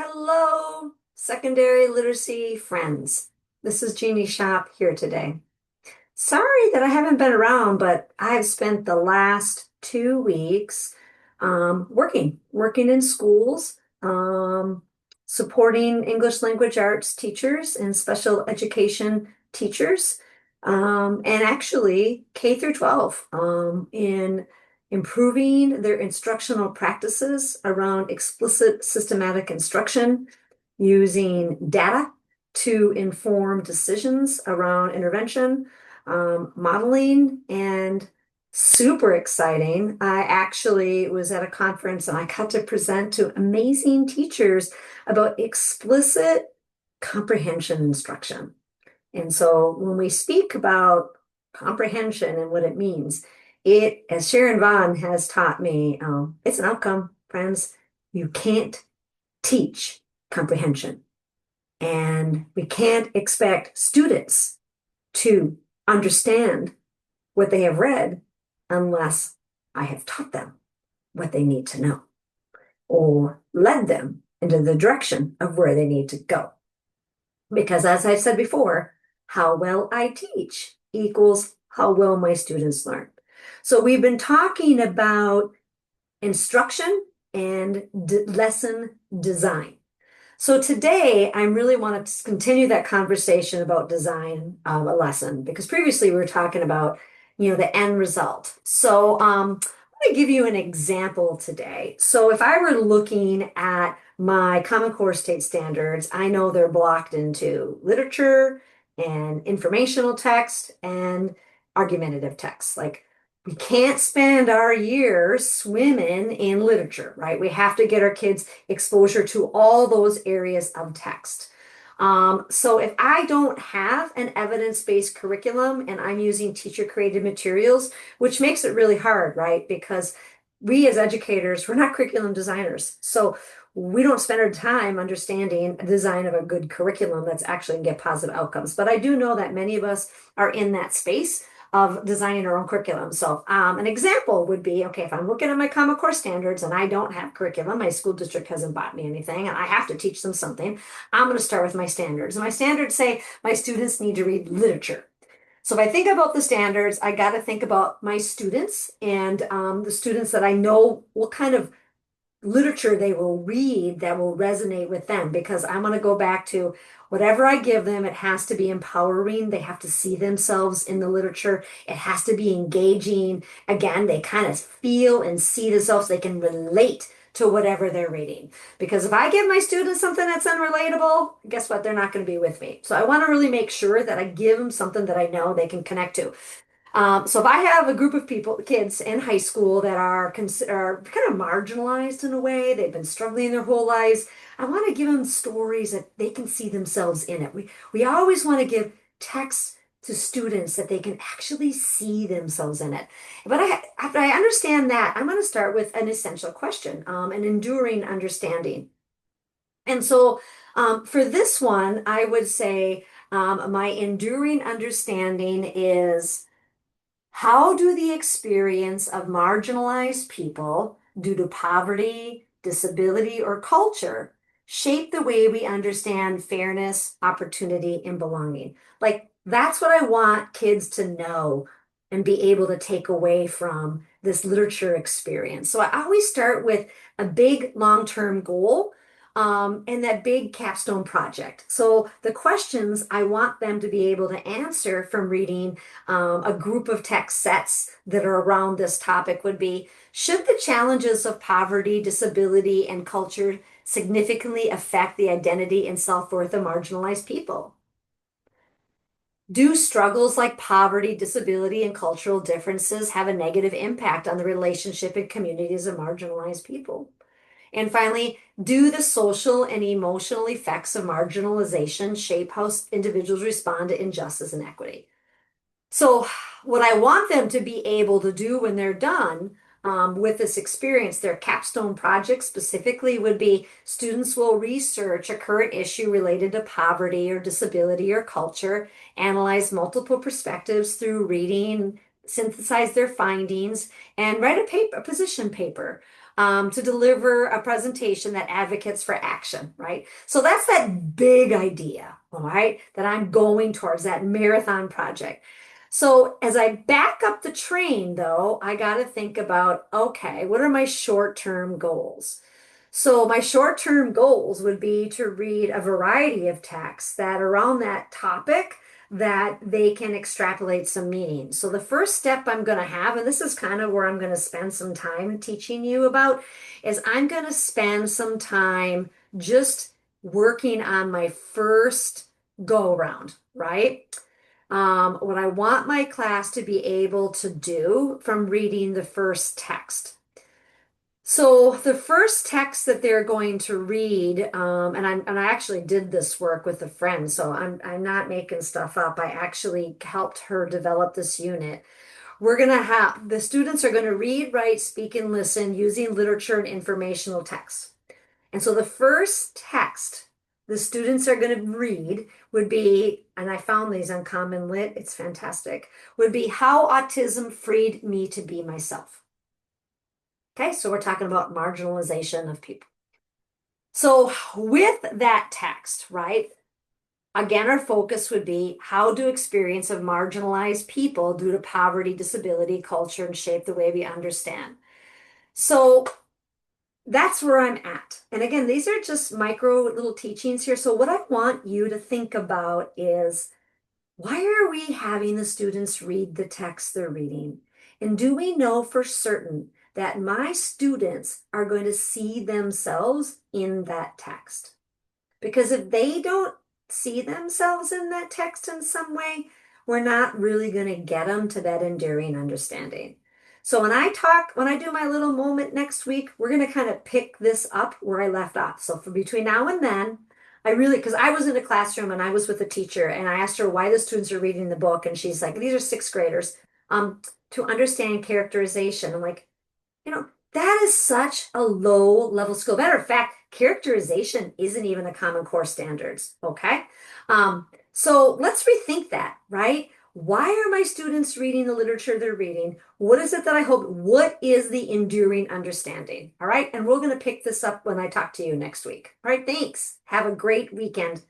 Hello, secondary literacy friends. This is Jeannie Shop here today. Sorry that I haven't been around, but I've spent the last 2 weeks working in schools, supporting English language arts teachers and special education teachers, and actually K through 12 in improving their instructional practices around explicit systematic instruction using data to inform decisions around intervention, modeling, and super exciting. I actually was at a conference and I got to present to amazing teachers about explicit comprehension instruction. And so when we speak about comprehension and what it means, as Sharon Vaughn has taught me, it's an outcome, friends. You can't teach comprehension. And we can't expect students to understand what they have read unless I have taught them what they need to know or led them into the direction of where they need to go. Because as I've said before, how well I teach equals how well my students learn. So we've been talking about instruction and lesson design. So today I really want to continue that conversation about design of a lesson because previously we were talking about, the end result. So I'm going to give you an example today. So if I were looking at my Common Core state standards, I know they're blocked into literature and informational text and argumentative text. Like we can't spend our year swimming in literature, right? We have to get our kids exposure to all those areas of text. So if I don't have an evidence-based curriculum and I'm using teacher-created materials, which makes it really hard, right? Because we as educators, we're not curriculum designers. So we don't spend our time understanding the design of a good curriculum that's actually going to get positive outcomes. But I do know that many of us are in that space of designing our own curriculum. So an example would be, okay, if I'm looking at my Common Core standards and I don't have curriculum, my school district hasn't bought me anything, and I have to teach them something, I'm going to start with my standards. And my standards say my students need to read literature. So if I think about the standards, I got to think about my students and the students that I know what kind of literature they will read that will resonate with them because I'm going to go back to whatever I give them, it has to be empowering. They have to see themselves in the literature. It has to be engaging. Again, they kind of feel and see themselves. They can relate to whatever they're reading. Because if I give my students something that's unrelatable, guess what? They're not going to be with me. So I want to really make sure that I give them something that I know they can connect to. So if I have a group of people, kids in high school that are kind of marginalized in a way, they've been struggling their whole lives, I want to give them stories that they can see themselves in it. We always want to give text to students that they can actually see themselves in it. But after I understand that, I'm going to start with an essential question, an enduring understanding. And so for this one, I would say my enduring understanding is how do the experience of marginalized people due to poverty, disability, or culture shape the way we understand fairness, opportunity, and belonging? Like, that's what I want kids to know and be able to take away from this literature experience. So I always start with a big long-term goal and that big capstone project. So the questions I want them to be able to answer from reading a group of text sets that are around this topic would be, should the challenges of poverty, disability, and culture significantly affect the identity and self-worth of marginalized people? Do struggles like poverty, disability, and cultural differences have a negative impact on the relationship and communities of marginalized people? And finally, do the social and emotional effects of marginalization shape how individuals respond to injustice and equity? So, what I want them to be able to do when they're done with this experience, their capstone project specifically would be students will research a current issue related to poverty or disability or culture, analyze multiple perspectives through reading, synthesize their findings, and write a position paper. to deliver a presentation that advocates for action, right? So that's that big idea, all right, that I'm going towards, that marathon project. So as I back up the train, though, I got to think about, okay, what are my short-term goals? So my short-term goals would be to read a variety of texts that around that topic that they can extrapolate some meaning. So the first step I'm going to have, and this is kind of where I'm going to spend some time teaching you about, is I'm going to spend some time just working on my first go around, right? What I want my class to be able to do from reading the first text. So the first text that they're going to read, and I actually did this work with a friend, so I'm not making stuff up. I actually helped her develop this unit. We're gonna have the students are going to read, write, speak, and listen using literature and informational text. And so the first text the students are going to read would be, and I found these on Common Lit, it's fantastic, would be How Autism Freed Me to Be Myself. Okay, so we're talking about marginalization of people. So with that text, right, again, our focus would be how do experience of marginalized people due to poverty, disability, culture, and shape the way we understand. So that's where I'm at. And again, these are just micro little teachings here. So what I want you to think about is why are we having the students read the text they're reading? And do we know for certain that my students are going to see themselves in that text? Because if they don't see themselves in that text in some way, we're not really going to get them to that enduring understanding. So when I do my little moment next week, we're going to kind of pick this up where I left off. So for between now and then, because I was in a classroom and I was with a teacher and I asked her why the students are reading the book. And she's like, these are sixth graders, to understand characterization. I'm like, that is such a low level skill. Matter of fact, characterization isn't even a Common Core standards. Okay. So let's rethink that, right? Why are my students reading the literature they're reading? What is it that I hope? What is the enduring understanding? All right. And we're going to pick this up when I talk to you next week. All right. Thanks. Have a great weekend.